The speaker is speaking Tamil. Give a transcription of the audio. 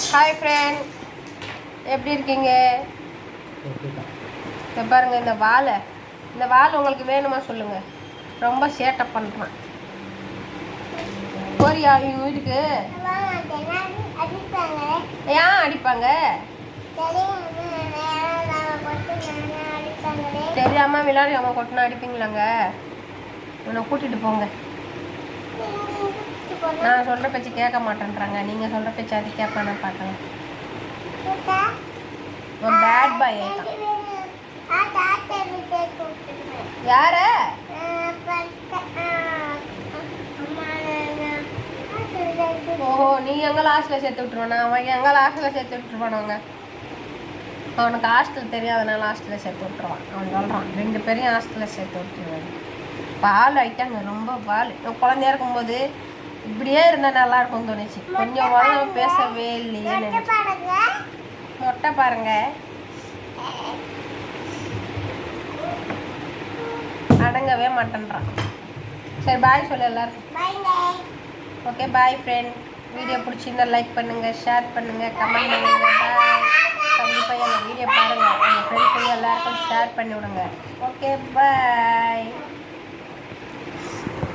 ஹாய் ஃப்ரெண்ட், எப்படி இருக்கீங்க? இதை பாருங்க, இந்த வால் உங்களுக்கு வேணுமா சொல்லுங்க. ரொம்ப சேட்டை பண்ணுறான். போறியா எங்கள் வீட்டுக்கு? ஏன் அடிப்பாங்க? தெரியாம விளையாடி அவங்க கொட்டினா அடிப்பீங்களாங்க? உன்னை கூட்டிட்டு போங்க. நான் சொல்கிற பேச்சு கேட்க மாட்டேன்றாங்க. நீங்கள் சொல்கிற பேச்சு அது கேட்பானு பார்க்கலாம். பேட் பாய் யார? ஓஹோ, நீ எங்கே ஹாஸ்டலில் சேர்த்து விட்டுருவானா? அவன் எங்கே ஹாஸ்டலில் சேர்த்து விட்டுருவானவங்க. அவனுக்கு ஹாஸ்டல் தெரியாதனால ஹாஸ்டலில் சேர்த்து விட்டுருவான். அவன் சொல்கிறான் 2 பேரையும் ஹாஸ்டலில் சேர்த்து விட்டுருவான். பால் ஆகிட்டாங்க, ரொம்ப பால். குழந்தையா இருக்கும்போது இப்படியே இருந்தால் நல்லா இருக்கும் தோணுச்சு. கொஞ்சம் உடனே பேசவே இல்லையே. மொட்டை பாருங்க, அடங்கவே மாட்டேன்றான். சரி, பாய் சொல்லு எல்லாருக்கும். ஓகே, பாய் ஃப்ரெண்ட். வீடியோ பிடிச்சிருந்தா லைக் பண்ணுங்கள், ஷேர் பண்ணுங்கள், கமெண்ட் பண்ணுங்கள். பாய். கண்டிப்பாக எங்கள் வீடியோ பாருங்கள், உங்கள் ஃப்ரெண்ட்ஸுங்க எல்லாருக்கும் ஷேர் பண்ணி விடுங்க. ஓகே, பாய்.